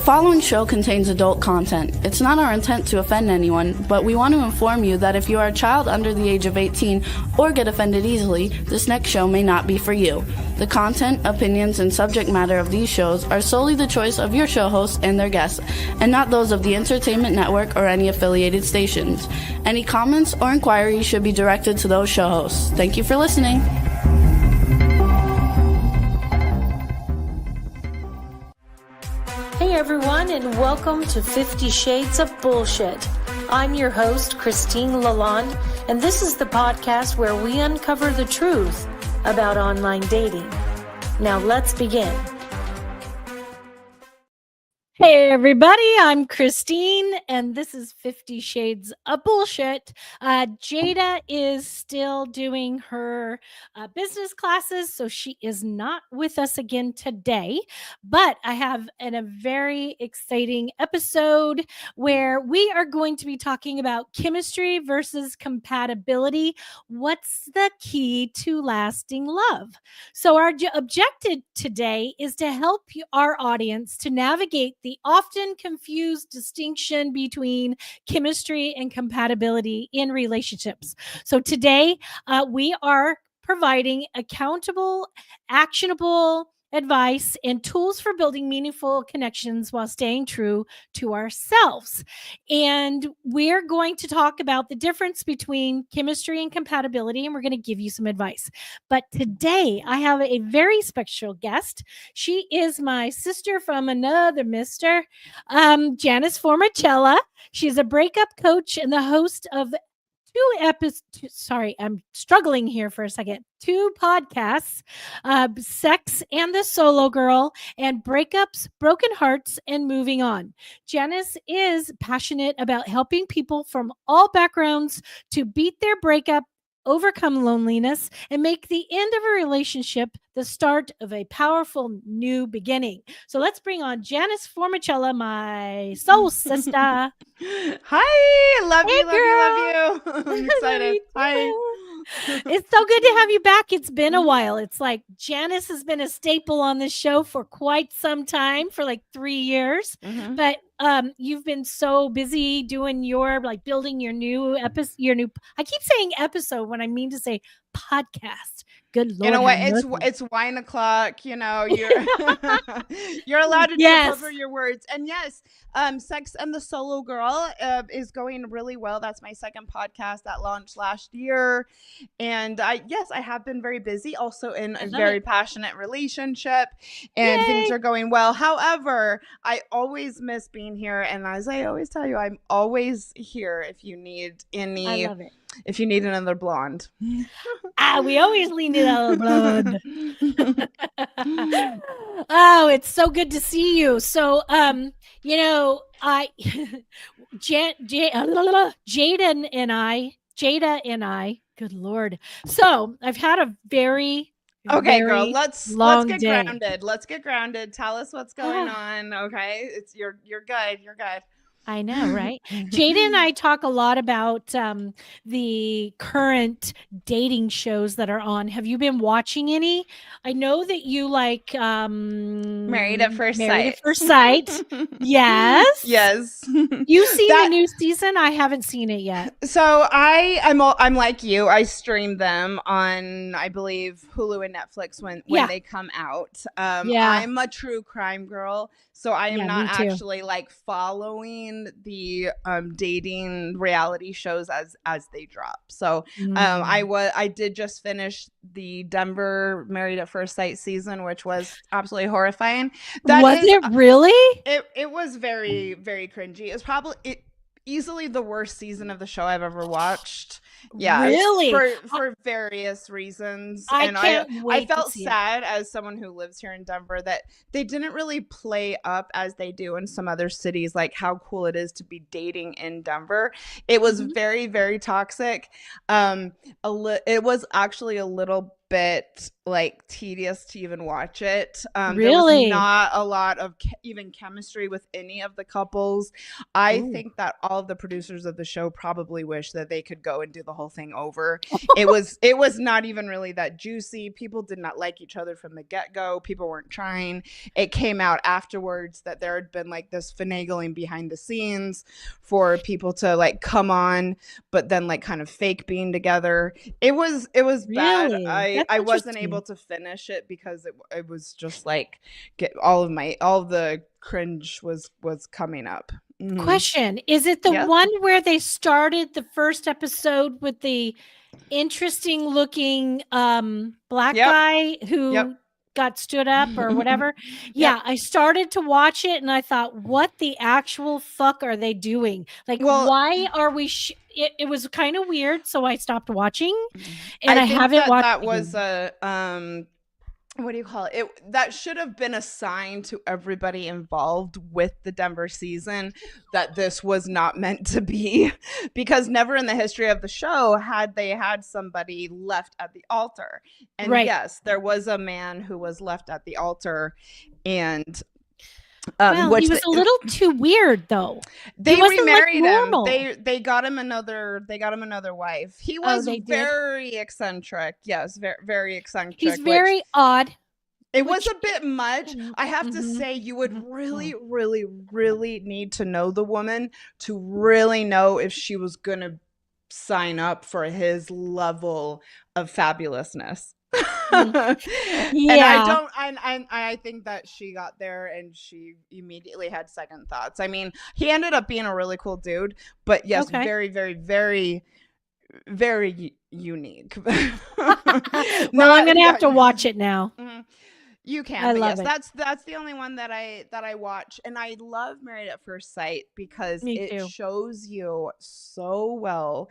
following show contains adult content. It's not our intent to offend anyone, but we want to inform you that if you are a child under the age of 18 or get offended easily, this next show may not be for you. The content, opinions, and subject matter of these shows are solely the choice of your show hosts and their guests, and not those of the Entertainment Network or any affiliated stations. Any comments or inquiries should be directed to those show hosts. Thank you for listening. Hey everyone, and welcome to 50 Shades of Bullshit. I'm your host, Christine Lalonde, and this is the podcast where we uncover the truth about online dating. Now let's begin. Hey everybody, I'm Christine, and this is 50 Shades of Bullshit. Jada is still doing her business classes, so she is not with us again today. But I have a very exciting episode where we are going to be talking about chemistry versus compatibility. What's the key to lasting love? So our objective today is to help our audience to navigate the often confused distinction between chemistry and compatibility in relationships. So today we are providing accountable, actionable advice and tools for building meaningful connections while staying true to ourselves. And we're going to talk about the difference between chemistry and compatibility, and we're going to give you some advice. But today I have a very special guest. She is my sister from another mister, Janice Formichella. She's a breakup coach and the host of two podcasts, Sex and the Solo Girl, and Breakups, Broken Hearts, and Moving On. Janice is passionate about helping people from all backgrounds to beat their breakup, overcome loneliness, and make the end of a relationship the start of a powerful new beginning. So let's bring on Janice Formichella, my soul sister. Hi, love Hey, you. I'm excited. Hi. It's so good to have you back. It's been a while. It's like Janice has been a staple on this show for quite some time, for like 3 years. Mm-hmm. But you've been so busy doing building your new episode. I keep saying episode when I mean to say podcast. Good Lord. You know what? It's wine o'clock. You know, you're you're allowed to cover your words. And yes, Sex and the Solo Girl is going really well. That's my second podcast that launched last year. And I have been very busy, also in a very passionate relationship, and things are going well. However, I always miss being here. And as I always tell you, I'm always here if you need any. I love it. If you need another blonde. We always need another blonde. Oh, it's so good to see you. So, Jada and I, good Lord. So I've had a very girl, let's get day. grounded. Let's get grounded. Tell us what's going on. Okay. You're good. You're good. I know, right? Jada and I talk a lot about the current dating shows that are on. Have you been watching any? I know that you like Married at First Sight. Married at First Sight. Yes. Yes. You've seen the new season? I haven't seen it yet. So I'm like you. I stream them on, I believe, Hulu and Netflix when they come out. I'm a true crime girl, so I am not actually like following the dating reality shows as they drop. So I did just finish the Denver Married at First Sight season, which was absolutely horrifying. Was it really? It was very, very cringy. It was probably easily the worst season of the show I've ever watched. Yeah, really, for various reasons. I felt sad as someone who lives here in Denver that they didn't really play up as they do in some other cities, like how cool it is to be dating in Denver. It was very, very toxic. It was actually a little bit like tedious to even watch it. There Really? was not a lot of even chemistry with any of the couples. I think that all of the producers of the show probably wish that they could go and do the whole thing over. It was not even really that juicy. People did not like each other from the get-go. People weren't trying. It came out afterwards that there had been like this finagling behind the scenes for people to like come on, but then like kind of fake being together. It was bad. Really? That's I wasn't interesting. able to finish it because it was just like all of the cringe was coming up. Mhm. Question. Is it the Yes. one where they started the first episode with the interesting looking black Yep. guy who Yep. got stood up or whatever? Yep. Yeah, I started to watch it and I thought, what the actual fuck are they doing? Like, Well, why are we it was kind of weird, so I stopped watching, and I think haven't watched that it was again. what do you call it? That should have been a sign to everybody involved with the Denver season that this was not meant to be, because never in the history of the show had they had somebody left at the altar. And Right. yes, there was a man who was left at the altar, and Well, he was a little too weird, though. They remarried normal. him. They got him another wife. He was very eccentric. Yes, very, very eccentric. He's very odd. It was a bit much. I have to say, you would really, really, really need to know the woman to really know if she was gonna sign up for his level of fabulousness. Yeah. And I think that she got there and she immediately had second thoughts. I mean, he ended up being a really cool dude, but yes, very, very, very, very unique. Well, I'm gonna have to watch it now. You can. I but love yes, it. that's the only one that I watch, and I love Married at First Sight because Me it too. shows you so well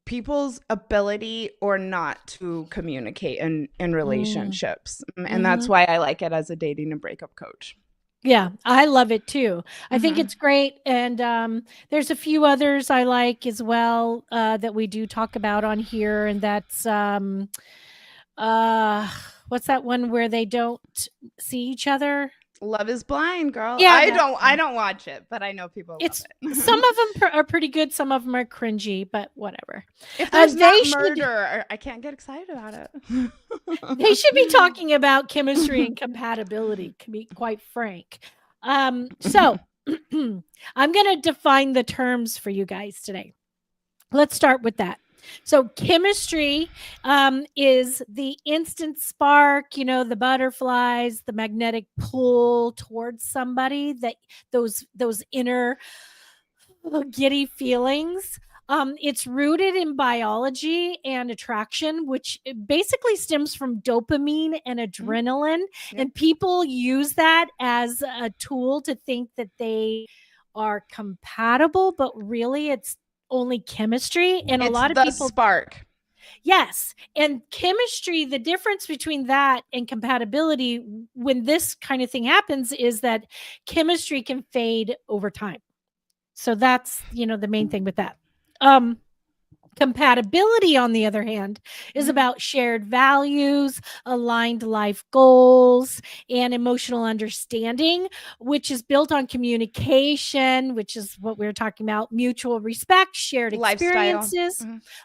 people's ability or not to communicate in relationships. And that's why I like it as a dating and breakup coach. Yeah, I love it too. I think it's great. And there's a few others I like as well that we do talk about on here. And that's what's that one where they don't see each other? Love is Blind, girl. Yeah, I don't watch it, but I know people love it. Some of them are pretty good, some of them are cringy, but whatever. If there's not murder, I can't get excited about it. They should be talking about chemistry and compatibility, to be quite frank. So I'm going to define the terms for you guys today. Let's start with that. So chemistry is the instant spark, the butterflies, the magnetic pull towards somebody, that those inner giddy feelings. It's rooted in biology and attraction, which basically stems from dopamine and adrenaline. And people use that as a tool to think that they are compatible, but really it's only chemistry. And a lot of people spark. Yes. And chemistry, the difference between that and compatibility when this kind of thing happens is that chemistry can fade over time. So that's, the main thing with that. Compatibility, on the other hand, is about shared values, aligned life goals, and emotional understanding, which is built on communication, which is what we were talking about, mutual respect, shared experiences,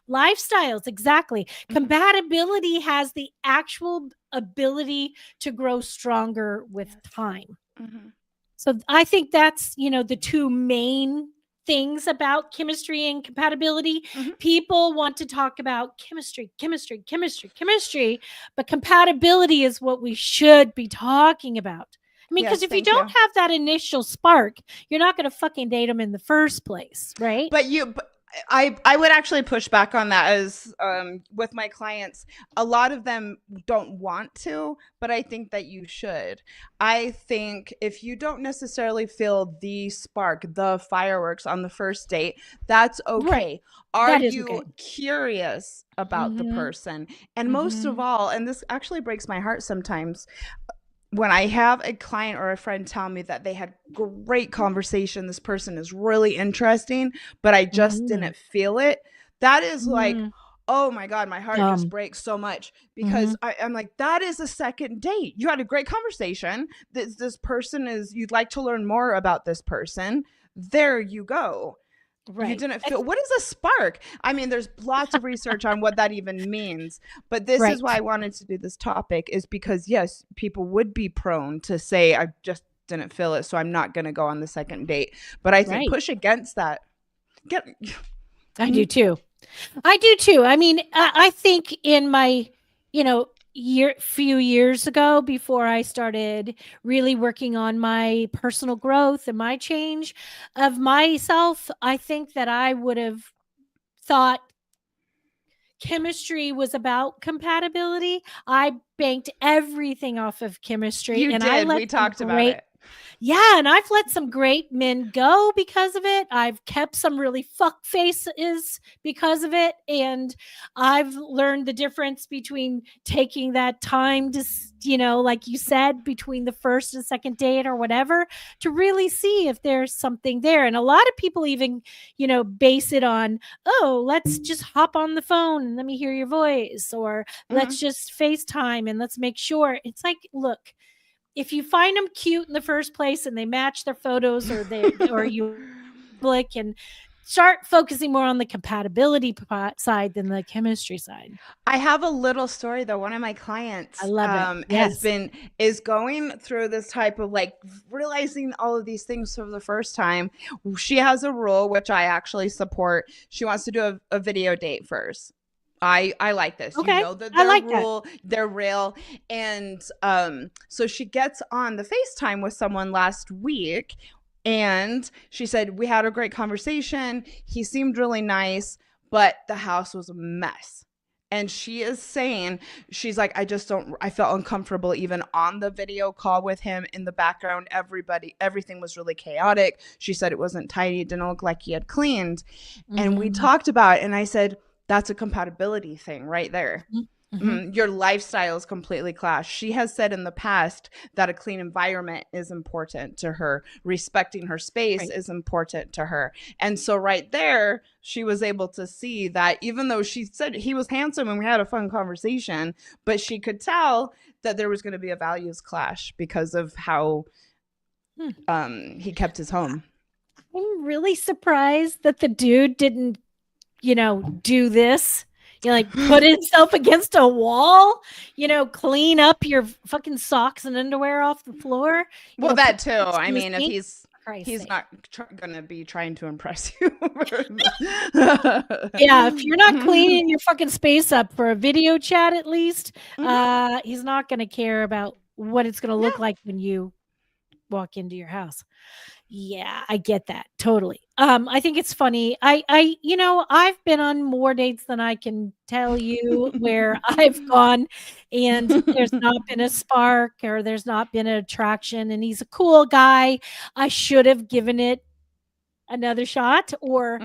lifestyles. Exactly. Compatibility has the actual ability to grow stronger with time. So I think that's, the two main things about chemistry and compatibility. People want to talk about chemistry, but compatibility is what we should be talking about. I mean, because if you don't have that initial spark, you're not going to fucking date them in the first place, right? But I would actually push back on that, as with my clients, a lot of them don't want to, but I think that you should. I think if you don't necessarily feel the spark, the fireworks on the first date, that's okay. Right. Are you curious about the person? And most of all, and this actually breaks my heart sometimes, when I have a client or a friend tell me that they had great conversation, this person is really interesting, but I just didn't feel it. That is like, oh my God, my heart just breaks so much because I'm like, that is a second date. You had a great conversation. This person is, you'd like to learn more about this person. There you go. Right. You didn't feel, what is a spark? I mean, there's lots of research on what that even means, but this is why I wanted to do this topic, is because yes, people would be prone to say, I just didn't feel it, so I'm not going to go on the second date. But I think push against that. I do too. I mean, I think in my, few years ago, before I started really working on my personal growth and my change of myself, I think that I would have thought chemistry was about compatibility. I banked everything off of chemistry. You did. We talked about it. Yeah, and I've let some great men go because of it. I've kept some really fuck faces because of it. And I've learned the difference between taking that time to, like you said, between the first and second date or whatever, to really see if there's something there. And a lot of people even, base it on, oh, let's just hop on the phone and let me hear your voice, or let's just FaceTime and let's make sure. It's like, look, if you find them cute in the first place and they match their photos, or you click, and start focusing more on the compatibility side than the chemistry side. I have a little story though. One of my clients, I love it. is going through this type of like realizing all of these things for the first time. She has a rule, which I actually support. She wants to do a video date first. I like this. Okay. That their rule, they're real. And so she gets on the FaceTime with someone last week, and she said, we had a great conversation. He seemed really nice, but the house was a mess. And she is saying, she's like, I felt uncomfortable even on the video call with him. In the background, everything was really chaotic. She said it wasn't tidy. It didn't look like he had cleaned. And we talked about it, and I said, that's a compatibility thing right there. Your lifestyles completely clash. She has said in the past that a clean environment is important to her. Respecting her space is important to her. And so right there, she was able to see that even though she said he was handsome and we had a fun conversation, but she could tell that there was going to be a values clash because of how he kept his home. I'm really surprised that the dude didn't do this, like put himself against a wall, clean up your fucking socks and underwear off the floor. Well, that too. I mean, if he's not going to be trying to impress you. Yeah, if you're not cleaning your fucking space up for a video chat, at least, he's not going to care about what it's going to look like when you walk into your house. Yeah, I get that totally. I think it's funny. I've been on more dates than I can tell you where I've gone and there's not been a spark or there's not been an attraction, and he's a cool guy. I should have given it another shot, or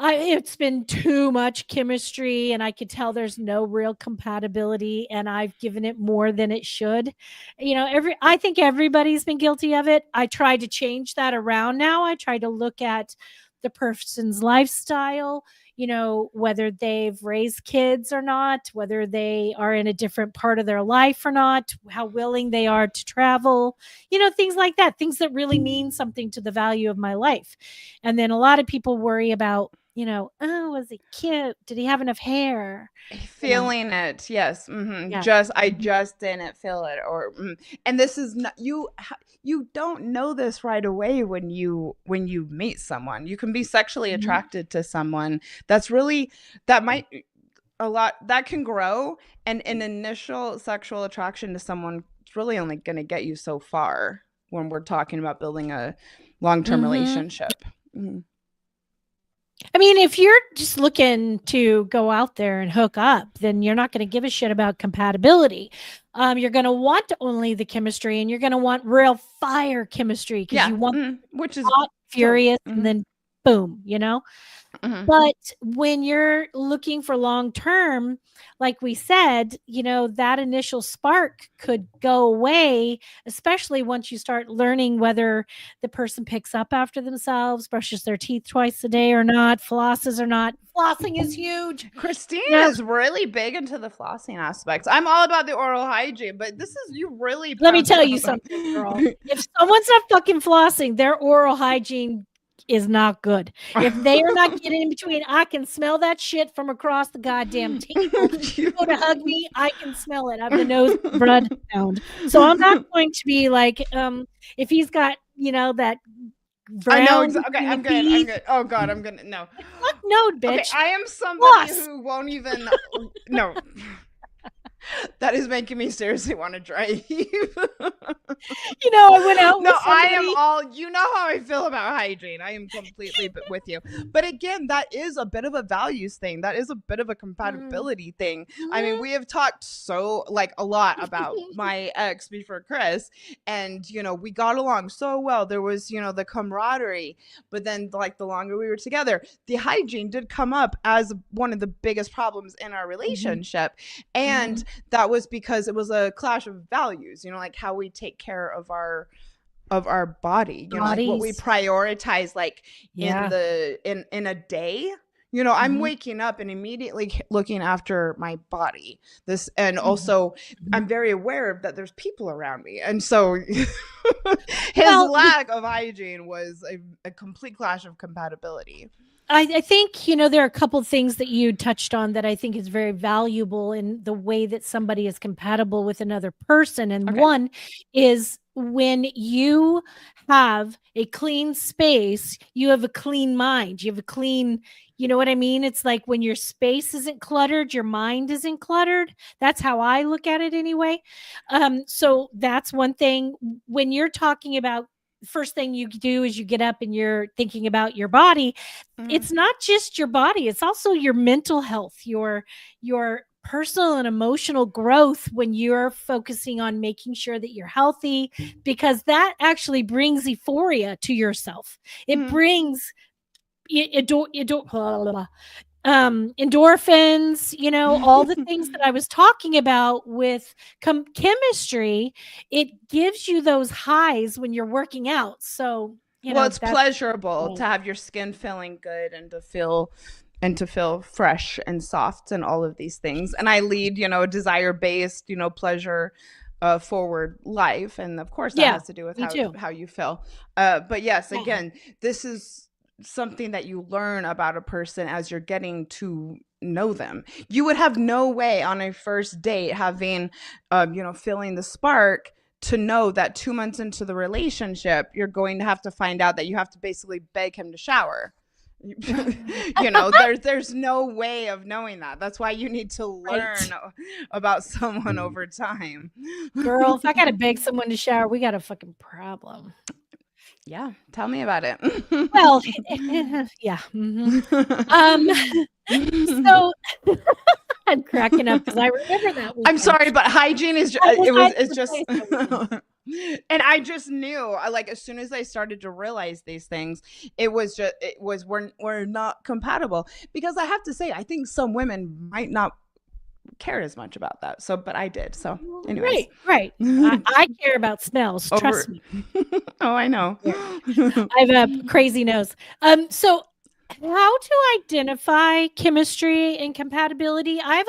it's been too much chemistry and I could tell there's no real compatibility and I've given it more than it should. I think everybody's been guilty of it. I try to change that around now. I try to look at the person's lifestyle, whether they've raised kids or not, whether they are in a different part of their life or not, how willing they are to travel, things like that, things that really mean something to the value of my life. And then a lot of people worry about, oh, was he cute? Did he have enough hair? Feeling it. Yes. Yeah. I just didn't feel it. And this is not, you don't know this right away when you meet someone. You can be sexually attracted to someone. That can grow. And an initial sexual attraction to someone is really only going to get you so far when we're talking about building a long-term relationship. I mean, if you're just looking to go out there and hook up, then you're not going to give a shit about compatibility. You're going to want only the chemistry, and you're going to want real fire chemistry because you want which is hot, furious, and then boom, you know? Mhm. But when you're looking for long term, like we said, you know, that initial spark could go away, especially once you start learning whether the person picks up after themselves, brushes their teeth twice a day or not, flosses or not. Flossing is huge. Christine You know, is really big into the flossing aspects. I'm all about the oral hygiene, but this is you really let me tell passionate you about. something, girl. If someone's not fucking flossing, their oral hygiene is not good. If they are not getting in between, I can smell that shit from across the goddamn table. You go to hug me, I can smell it. I have the nose blood hound. So I'm not going to be like, if he's got, you know, that I know brown exactly. Okay, between I'm the good. I'm teeth. good. Oh God, I'm gonna no. Fuck no, Okay, bitch. I am somebody Floss. who won't even. No, that is making me seriously want to drive. You know, I went out No, with I am somebody. all. You know how I feel about hygiene. I am completely with you. But again, that is a bit of a values thing. That is a bit of a compatibility thing. I mean, we have talked so like a lot about my ex before Chris, and you know, we got along so well. There was, you know, the camaraderie. But then, like the longer we were together, the hygiene did come up as one of the biggest problems in our relationship, and that was because it was a clash of values. You know, like how we take care of our body, you know, like what we Bodies. prioritize, like Yeah. in a day. You know, I'm waking up and immediately looking after my body. This, and also I'm very aware that there's people around me, and so his Well, lack of hygiene was a complete clash of compatibility. I think, you know, there are a couple of things that you touched on that I think is very valuable in the way that somebody is compatible with another person. And Okay. one is when you have a clean space, you have a clean mind, you have a clean, you know what I mean? It's like when your space isn't cluttered, your mind isn't cluttered. That's how I look at it anyway. So that's one thing. When you're talking about, first thing you do is you get up and you're thinking about your body. Mhm. It's not just your body, it's also your mental health, your personal and emotional growth when you're focusing on making sure that you're healthy, because that actually brings euphoria to yourself. It Mhm. brings endorphins, you know, all the things that I was talking about with chemistry. It gives you those highs when you're working out. So, you Well, know, it's that's pleasurable to have your skin feeling good and to feel fresh and soft and all of these things. And I lead, you know, a desire based, you know, pleasure forward life, and of course that yeah, has to do with me too. how you feel. But yes, Yeah. again, this is something that you learn about a person as you're getting to know them. You would have no way on a first date having you know, feeling the spark, to know that 2 months into the relationship, you're going to have to find out that you have to basically beg him to shower. You know, there's no way of knowing that. That's why you need to learn Right. about someone over time. Girl, if I gotta beg someone to shower, we got a fucking problem. Yeah, tell me about it. Well, yeah. Um, so I'm cracking up because I remember that I'm weekend. sorry, but hygiene is I was it's gonna just say something. and I just knew, like as soon as I started to realize these things, it was we're not compatible, because I have to say I think some women might not care as much about that. So but I did. So anyways. Right, right. I care about smells, trust Over me. Oh, I know. Yeah. I have a crazy nose. So how to identify chemistry and compatibility? I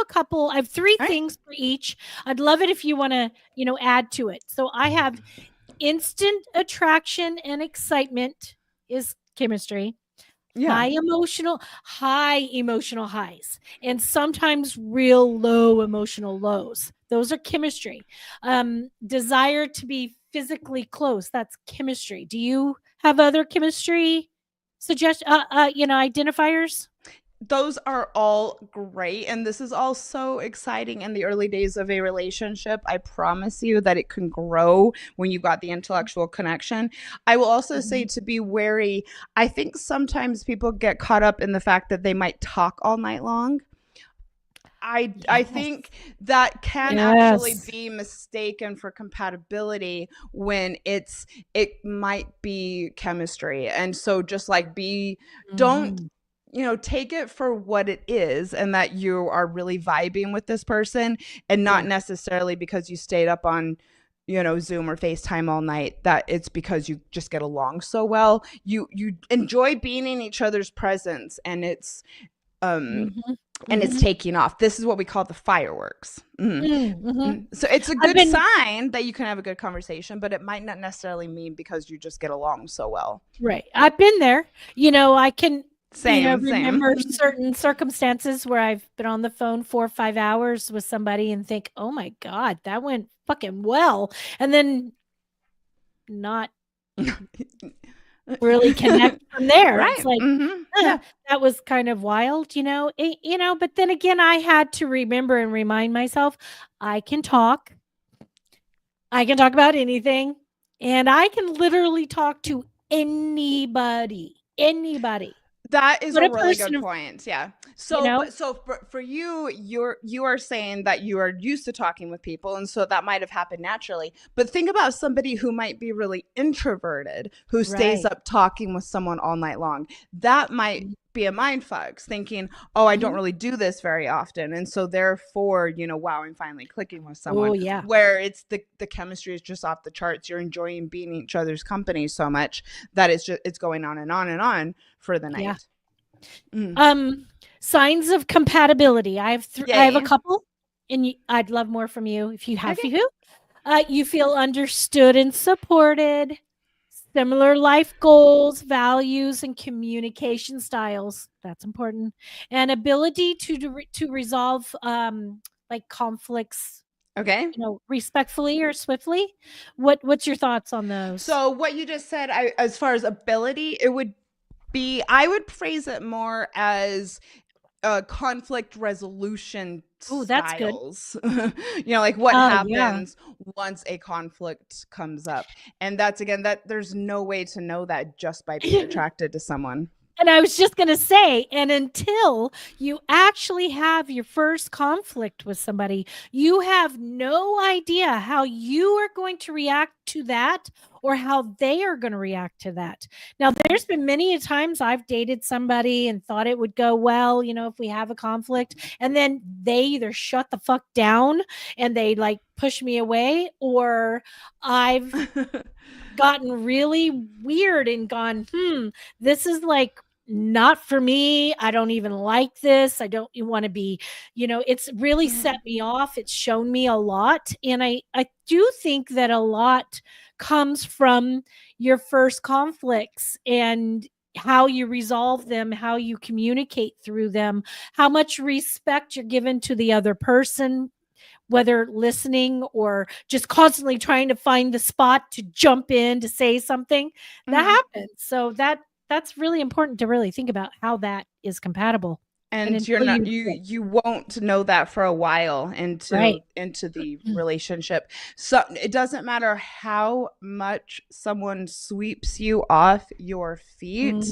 have three All right. things for each. I'd love it if you want to, you know, add to it. So I have instant attraction and excitement is chemistry. Yeah. High emotional highs, and sometimes real low emotional lows. Those are chemistry. Desire to be physically close. That's chemistry. Do you have other chemistry you know, identifiers? Those are all great, and this is all so exciting in the early days of a relationship. I promise you that it can grow when you've got the intellectual connection. I will also say to be wary. I think sometimes people get caught up in the fact that they might talk all night long. I think that can actually be mistaken for compatibility when it might be chemistry. And so just like don't take it for what it is, and that you are really vibing with this person, and not necessarily because you stayed up on Zoom or FaceTime all night, that it's because you just get along so well. You enjoy being in each other's presence, and it's it's taking off. This is what we call the fireworks. So it's a good sign that you can have a good conversation, but it might not necessarily mean because you just get along so well. Right. I've been there. I can remember certain circumstances where I've been on the phone 4 or 5 hours with somebody and think, oh my God, that went fucking well. And then not really connect from there. Right. It's like, that was kind of wild, but then again, I had to remember and remind myself, I can talk about anything, and I can literally talk to anybody. That is a really good point. Yeah. So, for you, you are saying that you are used to talking with people, and so that might have happened naturally. But think about somebody who might be really introverted, who stays up talking with someone all night long. That might be a mind fuck, thinking, oh, I don't really do this very often, and so therefore, wow, I'm finally clicking with someone. Oh yeah. Where it's the chemistry is just off the charts. You're enjoying being in each other's company so much that it's going on and on and on for the night. Yeah. Signs of compatibility. I have a couple, and I'd love more from you if you have few. You feel understood and supported. Similar life goals, values, and communication styles. That's important. And ability to resolve like conflicts. Okay. Respectfully or swiftly. What's your thoughts on those? So what you just said, as far as ability, it would be, I would phrase it more as conflict resolution styles. That's good. Like what happens once a conflict comes up. And that's, again, that there's no way to know that just by being attracted to someone. And I was just going to say, and until you actually have your first conflict with somebody, you have no idea how you are going to react to that or how they are going to react to that. Now, there's been many times I've dated somebody and thought it would go well, if we have a conflict, and then they either shut the fuck down and they like push me away, or I've gotten really weird and gone, this is like not for me. I don't even like this. I don't want to be, it's really set me off. It's shown me a lot. And I do think that a lot comes from your first conflicts and how you resolve them, how you communicate through them, how much respect you're given to the other person, whether listening or just constantly trying to find the spot to jump in to say something. That happens. So that's really important to really think about how that is compatible. And you're not, you won't know that for a while into the relationship. So it doesn't matter how much someone sweeps you off your feet.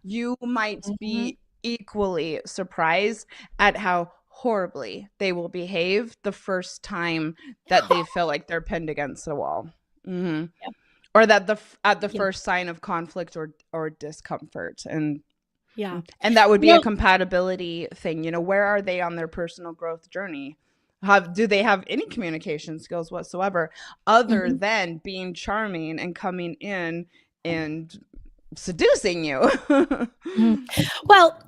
You might be equally surprised at how horribly they will behave the first time that they feel like they're pinned against the wall. Or that at the first sign of conflict or discomfort. And that would be a compatibility thing. Where are they on their personal growth journey? Do they have any communication skills whatsoever other than being charming and coming in and seducing you? Well,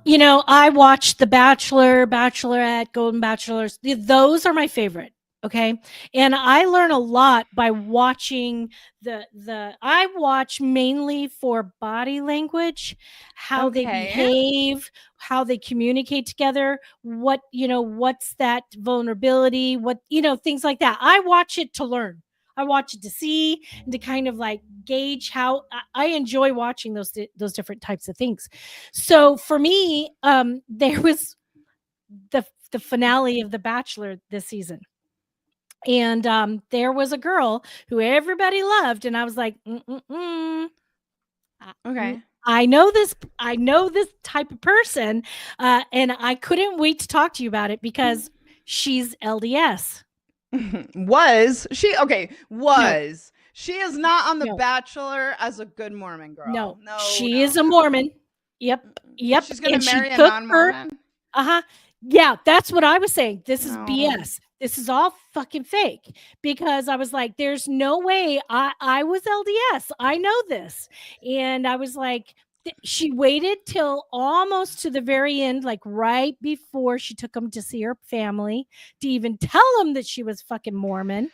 I watched The Bachelor, Bachelorette, Golden Bachelors. Those are my favorite. Okay. And I learn a lot by watching I watch mainly for body language, how they behave, how they communicate together, what's that vulnerability, things like that. I watch it to learn. I watch it to see and to kind of like gauge how I enjoy watching those different types of things. So for me, there was the finale of The Bachelor this season. And there was a girl who everybody loved, and I was like, okay, I know this type of person, and I couldn't wait to talk to you about it because she's LDS. Was she? Okay, was. No. She is not on The No. Bachelor as a good Mormon girl. No, No, she is a Mormon. Yep. She's going to And marry she a took non-Mormon? her. Yeah, that's what I was saying. This is No. BS. This is all fucking fake, because I was like, there's no way. I was LDS. I know this. And I was like, she waited till almost to the very end, like right before she took him to see her family, to even tell him that she was fucking Mormon.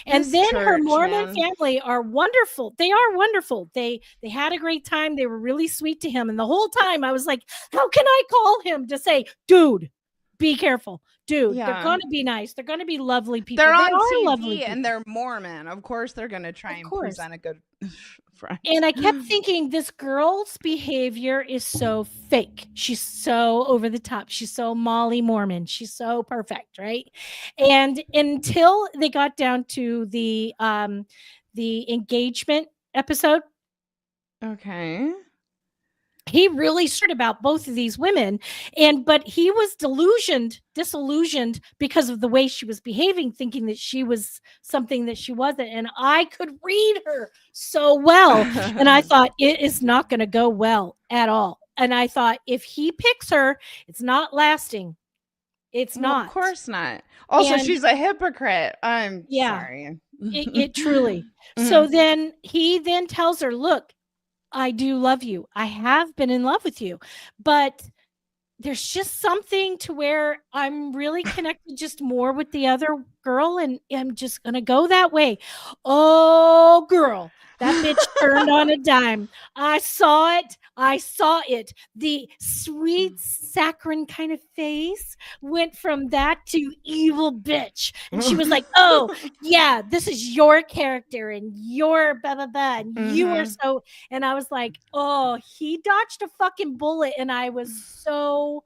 And This then her church, Mormon man. family are wonderful. They are wonderful. They had a great time. They were really sweet to him. And the whole time I was like, how can I call him to say, dude, be careful. Dude, they're going to be nice. They're going to be lovely people. They're on They are TV lovely people. and they're Mormon. Of course they're going to try Of and course. present a good front. And I kept thinking, this girl's behavior is so fake. She's so over the top. She's so Molly Mormon. She's so perfect, right? And until they got down to the engagement episode, Okay. he really started about both of these women, but he was disillusioned because of the way she was behaving, thinking that she was something that she wasn't. And I could read her so well. And I thought, it is not going to go well at all. And I thought, if he picks her, it's not lasting. It's not. Of course not. Also, she's a hypocrite. I'm sorry. It truly. So then he tells her, look, I do love you. I have been in love with you, but there's just something to where I'm really connected just more with the other girl, and I'm just going to go that way. Oh, girl, that bitch turned on a dime. I saw it. The sweet, saccharine kind of face went from that to evil bitch. And she was like, oh, yeah, this is your character and your blah, blah, blah. And you are so. And I was like, oh, he dodged a fucking bullet. And I was so,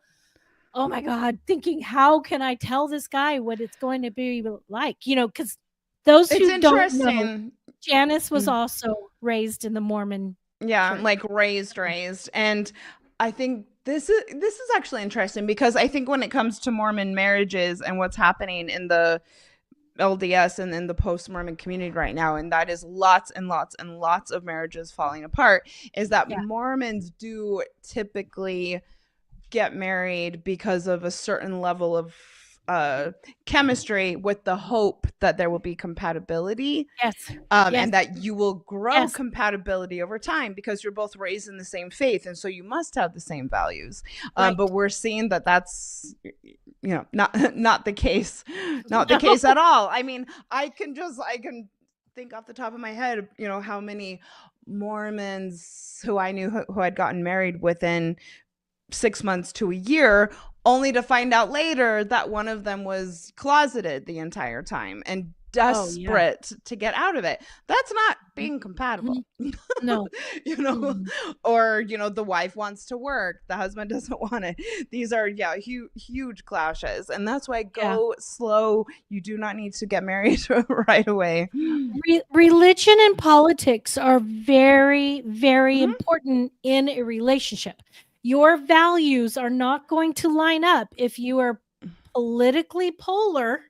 oh my God, thinking, how can I tell this guy what it's going to be like? Because those who don't know, Janice was also raised in the Mormon church. Like raised. And I think this is actually interesting, because I think when it comes to Mormon marriages and what's happening in the LDS and in the post-Mormon community right now, and that is lots and lots and lots of marriages falling apart, is that Mormons do typically get married because of a certain level of chemistry, with the hope that there will be compatibility. And that you will grow compatibility over time, because you're both raised in the same faith, and so you must have the same values. But we're seeing that that's not the case. Not the case at all. I mean, I can think off the top of my head, how many Mormons who I knew who had gotten married within 6 months to a year, only to find out later that one of them was closeted the entire time and desperate to get out of it. That's not being compatible. No. Or the wife wants to work, the husband doesn't want it. These are huge clashes, and that's why go slow. You do not need to get married right away. Religion and politics are very, very important in a relationship. Your values are not going to line up if you are politically polar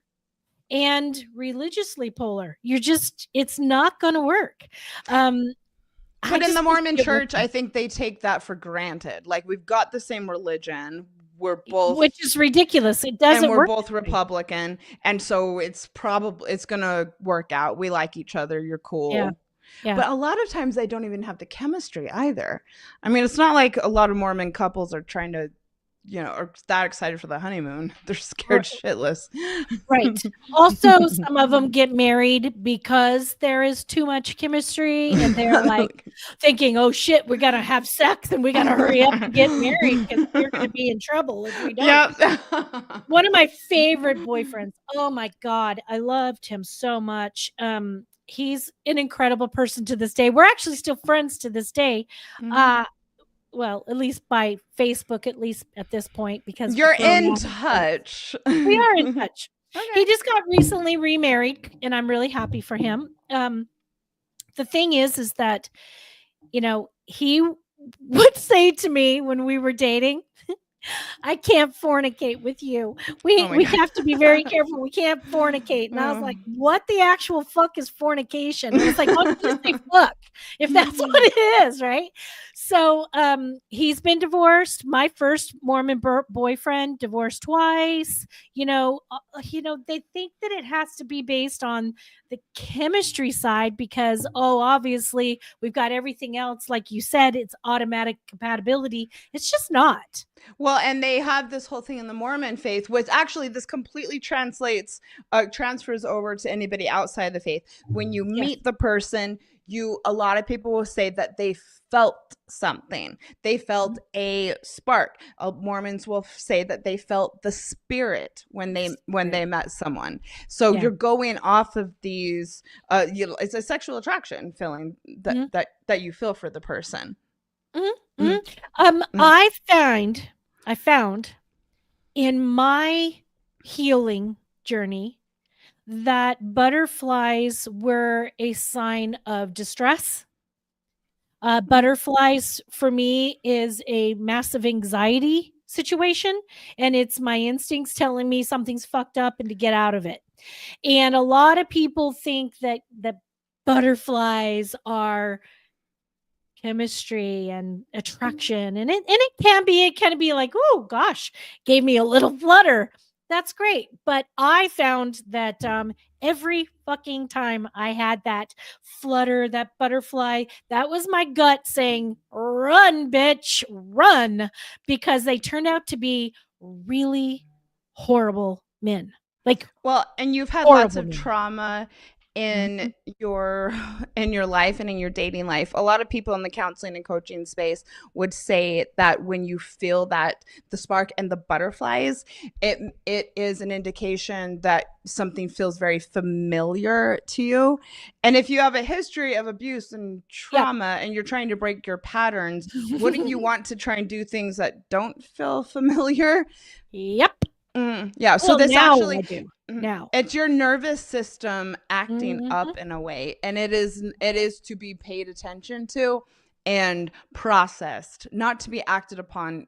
and religiously polar. It's not going to work. But in the Mormon church, I think they take that for granted. Like, we've got the same religion. We're both, which is ridiculous. It doesn't work. And we're both Republican. And so it's going to work out. We like each other. You're cool. Yeah. But a lot of times they don't even have the chemistry either. I mean, it's not like a lot of Mormon couples are trying to, are that excited for the honeymoon. They're scared shitless. Right. Also, some of them get married because there is too much chemistry, and they're like thinking, oh shit, we got to have sex and we got to hurry up and get married because we're going to be in trouble if we don't. One of my favorite boyfriends. Oh my God. I loved him so much. He's an incredible person to this day. We're actually still friends to this day. Well, at least by Facebook, at least at this point, because you're in touch. We are in touch. Okay. He just got recently remarried, and I'm really happy for him. The thing is that, he would say to me when we were dating, I can't fornicate with you. Oh my We God. have to be very careful. We can't fornicate. And I was like, what the actual fuck is fornication? And it's like, why don't you just say fuck if that's what it is, right? So he's been divorced. My first Mormon boyfriend divorced twice. They think that it has to be based on the chemistry side because, obviously we've got everything else. Like you said, it's automatic compatibility. It's just not. Well, and they have this whole thing in the Mormon faith, which actually this completely transfers over to anybody outside the faith. When you meet the person, a lot of people will say that they felt something. They felt a spark. Mormons will say that they felt the spirit when they met someone. So you're going off of these. It's a sexual attraction feeling that you feel for the person. I found in my healing journey that butterflies were a sign of distress. Butterflies for me is a massive anxiety situation, and it's my instincts telling me something's fucked up and to get out of it. And a lot of people think that butterflies are chemistry and attraction, and it can be like, oh gosh, gave me a little flutter. That's great. But I found that every fucking time I had that flutter, that butterfly, that was my gut saying, run, bitch, run, because they turned out to be really horrible men. Like, well, and you've had lots of trauma in your life and in your dating life. A lot of people in the counseling and coaching space would say that when you feel that the spark and the butterflies, it is an indication that something feels very familiar to you. And if you have a history of abuse and trauma and you're trying to break your patterns, wouldn't you want to try and do things that don't feel familiar? Yep. Yeah. So this actually, I do. Now it's your nervous system acting up in a way, and it is to be paid attention to and processed, not to be acted upon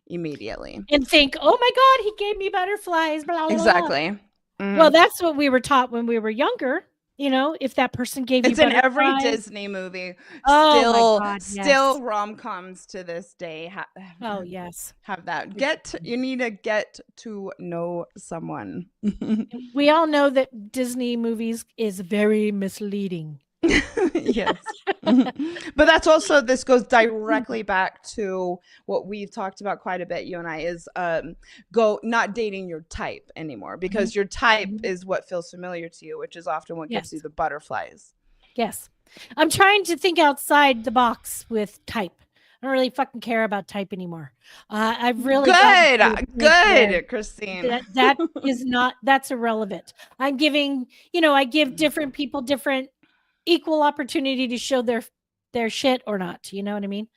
immediately. And think, oh my God, he gave me butterflies. Blah, blah, exactly. Well, that's what we were taught when we were younger. If that person gave you butterflies. It's in every Disney movie. Still rom-coms to this day. Yes. Have that. You need to get to know someone. We all know that Disney movies is very misleading. Yes. But that's also, this goes directly back to what we've talked about quite a bit, you and I, is not dating your type anymore, because your type is what feels familiar to you, which is often what gives you the butterflies. Yes. I'm trying to think outside the box with type. I don't really fucking care about type anymore. I've really good, Christine. That's irrelevant. I give different people different equal opportunity to show their shit or not. You know what I mean?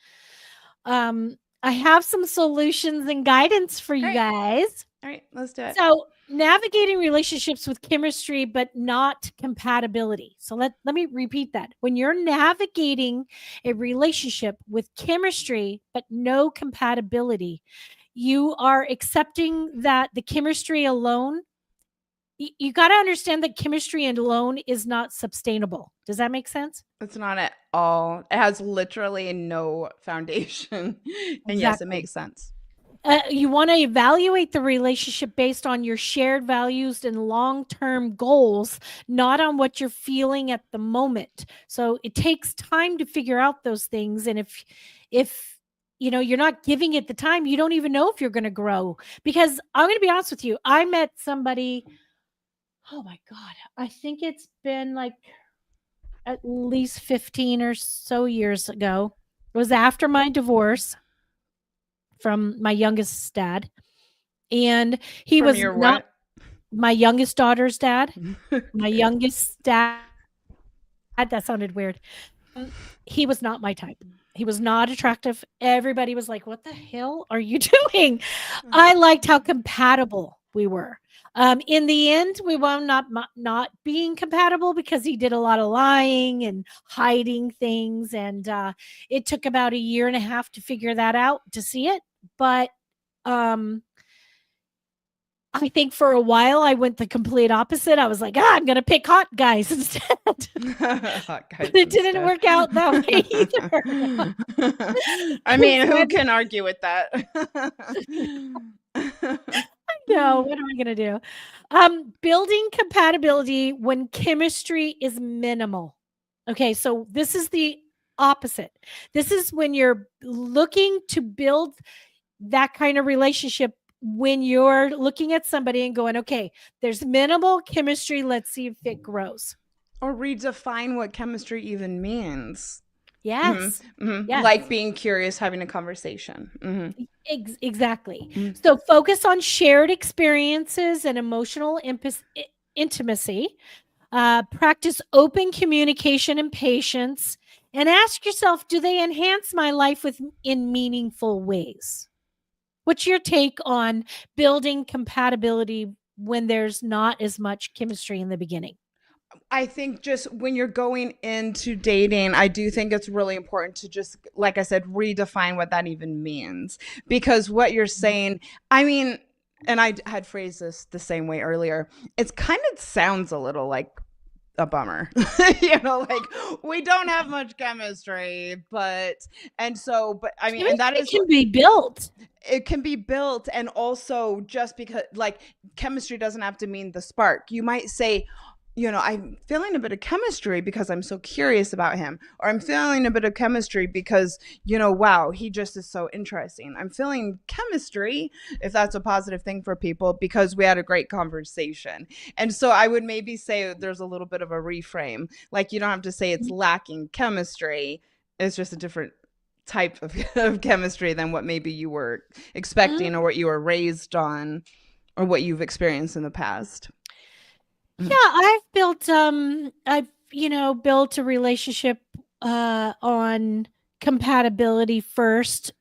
I have some solutions and guidance for you guys. All right, let's do it. So, navigating relationships with chemistry but not compatibility. So let me repeat that. When you're navigating a relationship with chemistry but no compatibility, you are accepting that the chemistry alone, you got to understand that chemistry alone is not sustainable. Does that make sense? It's not at all. It has literally no foundation. And yes, it makes sense. You want to evaluate the relationship based on your shared values and long-term goals, not on what you're feeling at the moment. So it takes time to figure out those things. And if you're not giving it the time, you don't even know if you're going to grow. Because I'm going to be honest with you. I met somebody, oh my God, I think it's been like at least 15 or so years ago. It was after my divorce from my youngest dad, and he was not my youngest daughter's dad. My youngest dad, that sounded weird. He was not my type. He was not attractive. Everybody was like, what the hell are you doing? I liked how compatible we were. In the end, we wound up not being compatible because he did a lot of lying and hiding things. And it took about 1.5 years to figure that out, to see it. But I think for a while I went the complete opposite. I was like, I'm going to pick hot guys instead. Hot guys but it didn't work out that way either. I mean, who can argue with that? No, what am I going to do? Building compatibility when chemistry is minimal. Okay, so this is the opposite. This is when you're looking to build that kind of relationship when you're looking at somebody and going, okay, there's minimal chemistry. Let's see if it grows. Or redefine what chemistry even means. Yes. Mm-hmm. Mm-hmm. Yes. Like being curious, having a conversation. Mm-hmm. Exactly. Mm-hmm. So focus on shared experiences and emotional intimacy. Practice open communication and patience. And ask yourself, do they enhance my life in meaningful ways? What's your take on building compatibility when there's not as much chemistry in the beginning? I think just when you're going into dating, I do think it's really important to just, like I said, redefine what that even means. Because what you're saying, I mean, and I had phrased this the same way earlier, it's kind of sounds a little like a bummer. Like we don't have much chemistry, but I mean, and that it can be built. It can be built. And also just because like chemistry doesn't have to mean the spark. You might say, I'm feeling a bit of chemistry because I'm so curious about him, or I'm feeling a bit of chemistry because, wow, he just is so interesting. I'm feeling chemistry, if that's a positive thing for people, because we had a great conversation. And so I would maybe say there's a little bit of a reframe. Like you don't have to say it's lacking chemistry. It's just a different type of chemistry than what maybe you were expecting or what you were raised on or what you've experienced in the past. Yeah, I've built built a relationship on compatibility first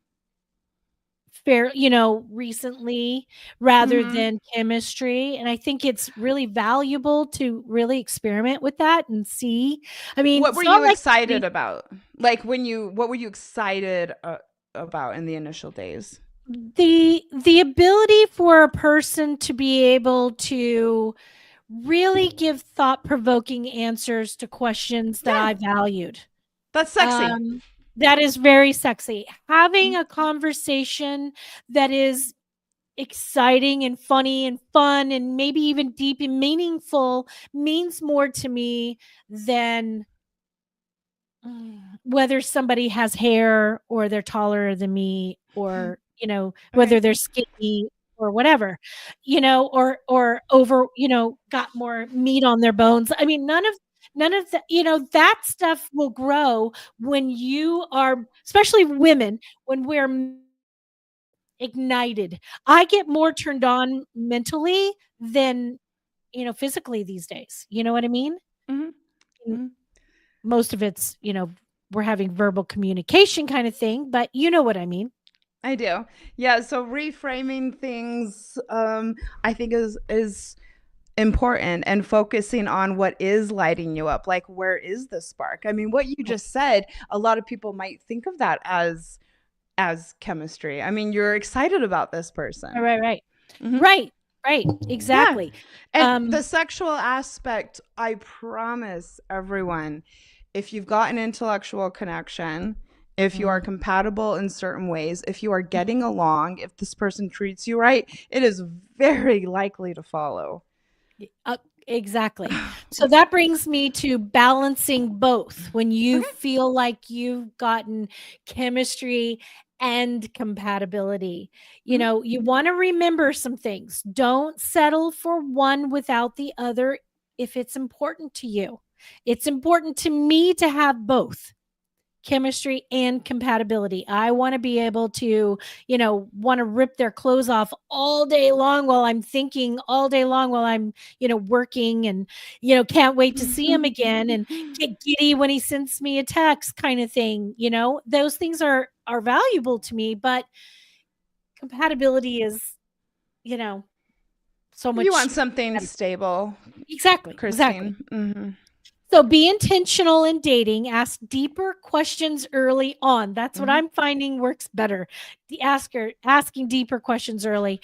recently rather than chemistry, and I think it's really valuable to really experiment with that and see. I mean, what were you excited about? Like what were you excited about in the initial days? The ability for a person to be able to really give thought-provoking answers to questions that I valued. That's sexy. That is very sexy. Having a conversation that is exciting and funny and fun and maybe even deep and meaningful means more to me than whether somebody has hair or they're taller than me or, whether they're skinny or whatever, or over, got more meat on their bones. I mean, none of that, that stuff will grow when you are, especially women, when we're ignited. I get more turned on mentally than, physically these days. You know what I mean? Mm-hmm. Most of it's, we're having verbal communication kind of thing, but you know what I mean. I do. Yeah. So reframing things, I think is important, and focusing on what is lighting you up. Like, where is the spark? I mean, what you just said, a lot of people might think of that as chemistry. I mean, you're excited about this person. Right. Mm-hmm. Right. Exactly. Yeah. And the sexual aspect, I promise everyone, if you've got an intellectual connection, if you are compatible in certain ways, if you are getting along, if this person treats you right, it is very likely to follow. Exactly. So that brings me to balancing both. When you feel like you've gotten chemistry and compatibility, you want to remember some things. Don't settle for one without the other if it's important to you. It's important to me to have both chemistry and compatibility. I want to be able to, want to rip their clothes off all day long while I'm thinking, all day long while I'm, working, and, can't wait to see him again and get giddy when he sends me a text kind of thing. Those things are valuable to me, but compatibility is, so much. You want something stable. Exactly. Christine. Mm-hmm. So be intentional in dating. Ask deeper questions early on. That's what I'm finding works better. Asking deeper questions early.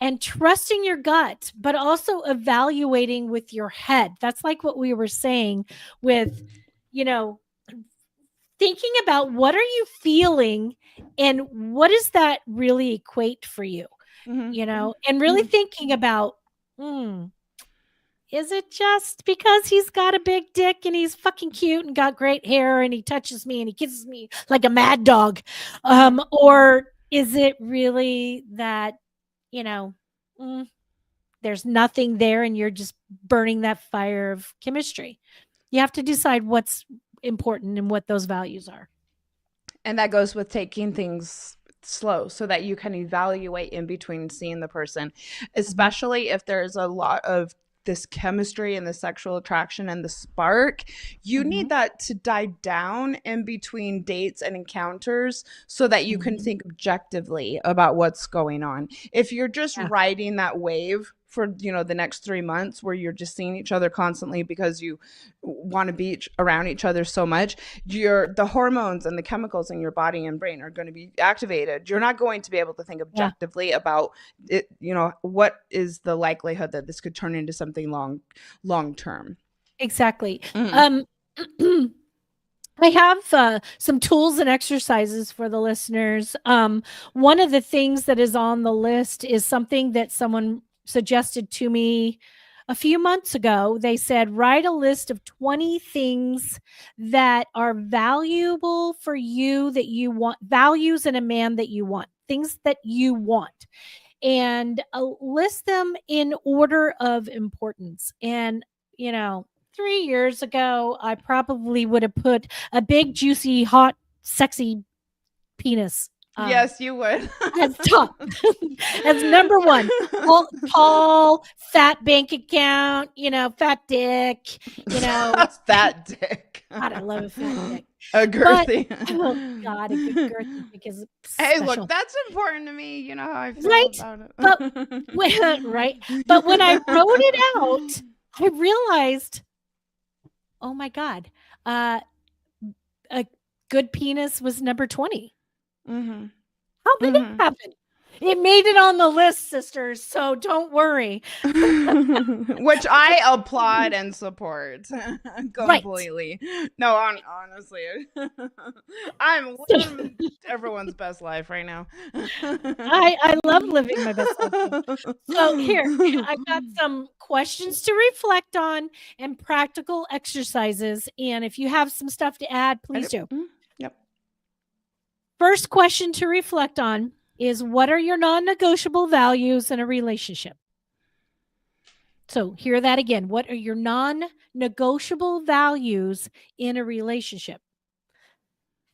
And trusting your gut, but also evaluating with your head. That's like what we were saying with, thinking about what are you feeling and what does that really equate for you, and really thinking about, is it just because he's got a big dick and he's fucking cute and got great hair and he touches me and he kisses me like a mad dog? Or is it really that, there's nothing there and you're just burning that fire of chemistry? You have to decide what's important and what those values are. And that goes with taking things slow so that you can evaluate in between seeing the person, especially if there's a lot of this chemistry and the sexual attraction and the spark. You need that to die down in between dates and encounters so that you can think objectively about what's going on. If you're just riding that wave for the next 3 months where you're just seeing each other constantly because you want to be around each other so much, the hormones and the chemicals in your body and brain are going to be activated. You're not going to be able to think objectively about it. What is the likelihood that this could turn into something long term? Exactly. I have some tools and exercises for the listeners. One of the things that is on the list is something that someone suggested to me a few months ago. They said, write a list of 20 things that are valuable for you, that you want, values in a man that you want, things that you want, and list them in order of importance. And, 3 years ago, I probably would have put a big, juicy, hot, sexy penis. Yes, you would. As top, as number one. Tall, fat bank account, fat dick, Fat dick. God, I love a fat dick. A girthy. Oh God, a good girthy dick is Hey, special. look, that's important to me. You know how I feel about it. But when I wrote it out, I realized, oh my God, a good penis was number 20. How did it happen? It made it on the list, sisters, so don't worry. Which I applaud and support completely. Right. No, honestly, I'm living everyone's best life right now. I love living my best life. So here, I've got some questions to reflect on and practical exercises. And if you have some stuff to add, please do. Yep. First question to reflect on is, what are your non-negotiable values in a relationship? So hear that again. What are your non-negotiable values in a relationship?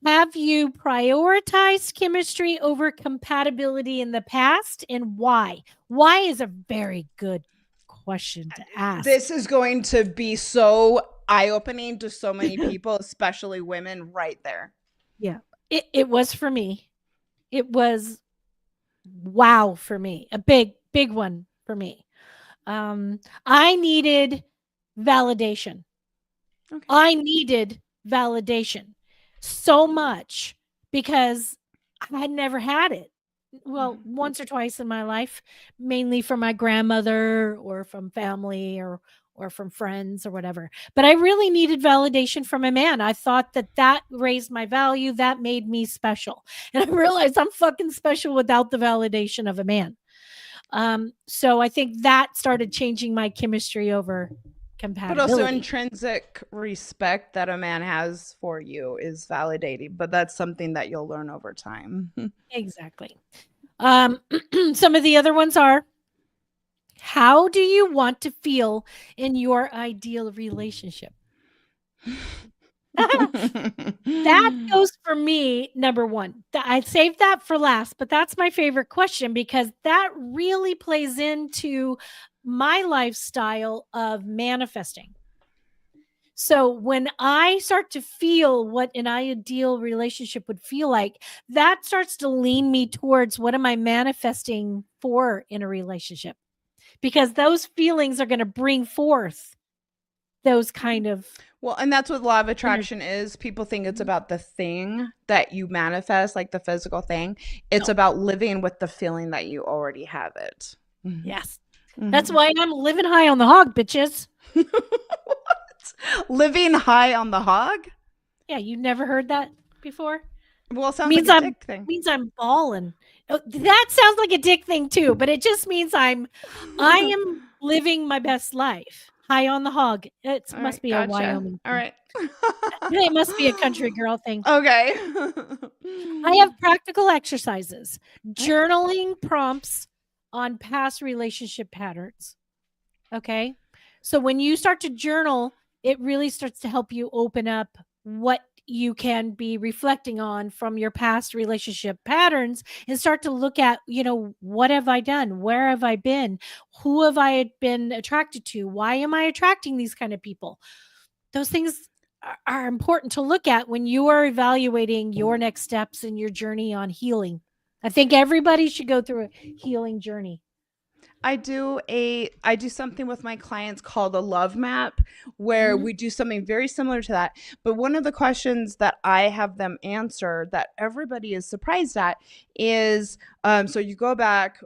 Have you prioritized chemistry over compatibility in the past, and why? Why is a very good question to ask. This is going to be so eye-opening to so many people, especially women, right there. Yeah, it was for me. It was wow for me. A big one for me. I needed validation. Okay. I needed validation so much because I had never had it. Well, once or twice in my life, mainly from my grandmother or from family or from friends or whatever. But I really needed validation from a man. I thought that raised my value. That made me special. And I realized I'm fucking special without the validation of a man. So I think that started changing my chemistry over compatibility. But also intrinsic respect that a man has for you is validating, but that's something that you'll learn over time. Exactly. Some of the other ones are, how do you want to feel in your ideal relationship? That goes for me, number one. I saved that for last, but that's my favorite question because that really plays into my lifestyle of manifesting. So when I start to feel what an ideal relationship would feel like, that starts to lean me towards what am I manifesting for in a relationship? Because those feelings are going to bring forth those kind of. Well, and that's what law of attraction is. People think it's about the thing that you manifest, like the physical thing. It's about living with the feeling that you already have it. Yes. That's why I'm living high on the hog, bitches. What? Living high on the hog? Yeah, you never heard that before? Well, it sounds like a dick thing. Means I'm balling. Oh, that sounds like a dick thing too, but it just means I am living my best life. High on the hog. It must be a Wyoming thing. All right. It must be a country girl thing. Okay. I have practical exercises, journaling prompts on past relationship patterns. Okay. So when you start to journal, it really starts to help you open up what you can be reflecting on from your past relationship patterns and start to look at, what have I done? Where have I been? Who have I been attracted to? Why am I attracting these kind of people? Those things are important to look at when you are evaluating your next steps in your journey on healing. I think everybody should go through a healing journey. I do something with my clients called a love map, where we do something very similar to that. But one of the questions that I have them answer that everybody is surprised at is, so you go back,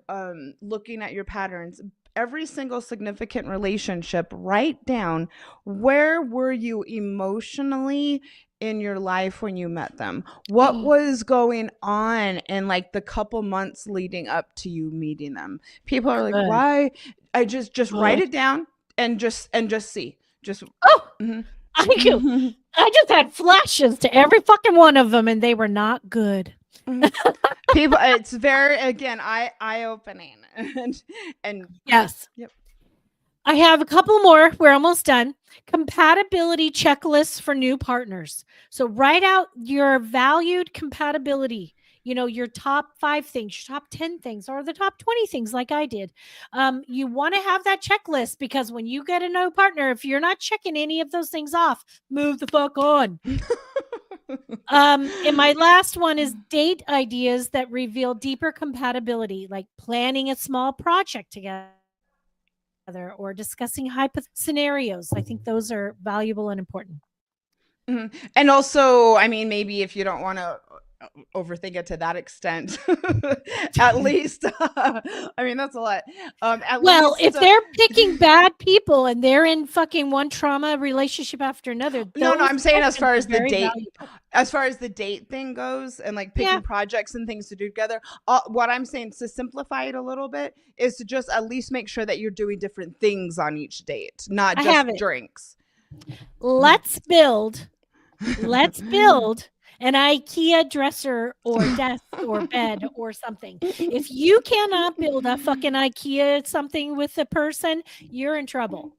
looking at your patterns, every single significant relationship, write down, where were you emotionally in your life when you met them? What was going on in like the couple months leading up to you meeting them? People are like, why? I just write it down and just see. I just had flashes to every fucking one of them, and they were not good. People, it's very, again, eye-opening. and yes. Yep. I have a couple more. We're almost done. Compatibility checklists for new partners. So write out your valued compatibility, your top 5 things, your top 10 things, or the top 20 things like I did. You want to have that checklist, because when you get a new partner, if you're not checking any of those things off, move the fuck on. And my last one is date ideas that reveal deeper compatibility, like planning a small project together or discussing hypothetical scenarios. I think those are valuable and important. And also, I mean, maybe if you don't want to overthink it to that extent, at least, I mean, that's a lot. If they're picking bad people and they're in fucking one trauma relationship after another. No, I'm saying as far as the date thing goes, and like picking projects and things to do together, what I'm saying, to simplify it a little bit, is to just at least make sure that you're doing different things on each date, not just drinks. Let's build an IKEA dresser or desk or bed or something. If you cannot build a fucking IKEA something with a person, you're in trouble.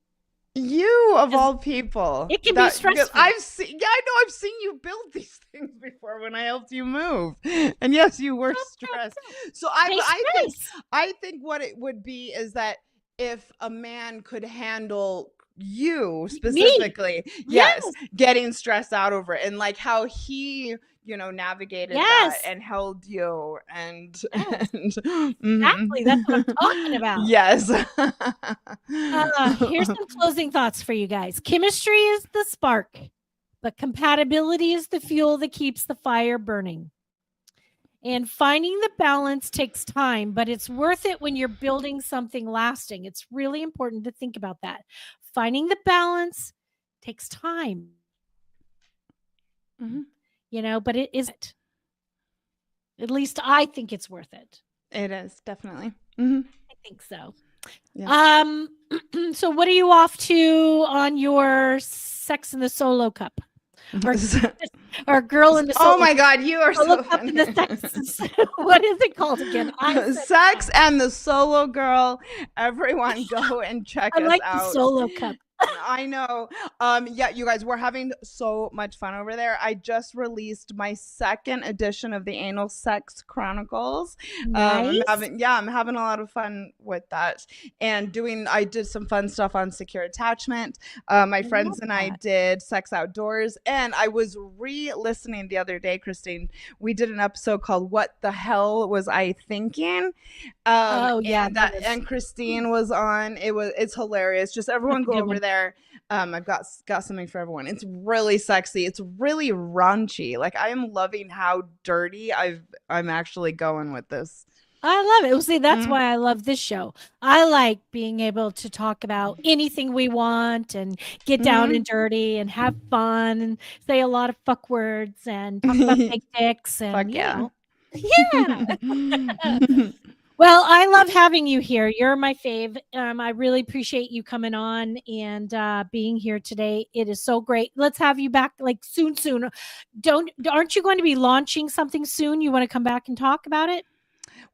You of all people. It can be stressful. I've seen you build these things before when I helped you move. And yes, you were stressed. So I think what it would be is that if a man could handle you specifically, getting stressed out over it, and like how he navigated that and held you and exactly, that's what I'm talking about. Yes. Here's some closing thoughts for you guys. Chemistry is the spark, but compatibility is the fuel that keeps the fire burning. And finding the balance takes time, but it's worth it when you're building something lasting. It's really important to think about that. Finding the balance takes time. But it isn't. At least I think it's worth it. It is, definitely. I think so. Yeah. So what are you off to on your Sex in the Solo Cup? Or Girl in the Solo. Oh my God, you are so funny. What is it called again? Sex and the Solo Girl. Everyone go and check us out. I like the Solo Cup. I know. You guys, we're having so much fun over there. I just released my 2nd edition of the Anal Sex Chronicles. Nice. I'm having a lot of fun with that, and I did some fun stuff on secure attachment. My friends and I did sex outdoors, and I was re-listening the other day, Christine. We did an episode called "What the Hell Was I Thinking?" And Christine was on. It's hilarious. Just everyone go over there there. I've got something for everyone. It's really sexy. It's really raunchy. Like, I am loving how dirty I'm actually going with this. I love it. Well, see, that's why I love this show. I like being able to talk about anything we want and get down and dirty and have fun and say a lot of fuck words and talk about big dicks and, Fuck you yeah. know. Yeah. Well, I love having you here. You're my fave. I really appreciate you coming on and being here today. It is so great. Let's have you back like soon. Aren't you going to be launching something soon? You want to come back and talk about it?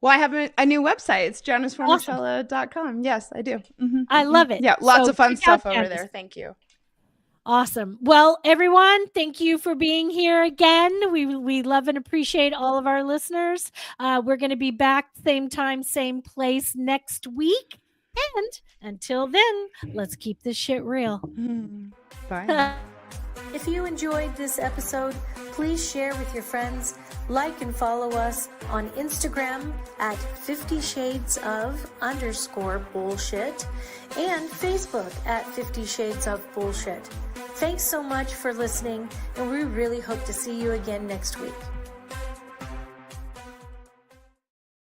Well, I have a new website. It's JaniceFormichella.com. Awesome. Yes, I do. I love it. Yeah, lots of fun stuff over there. Thank you. Awesome. Well, everyone, thank you for being here again. We love and appreciate all of our listeners. We're going to be back same time, same place next week. And until then, let's keep this shit real. Bye. If you enjoyed this episode, please share with your friends, like and follow us on Instagram at 50 Shades of _bullshit and Facebook at 50 Shades of Bullshit. Thanks so much for listening, and we really hope to see you again next week.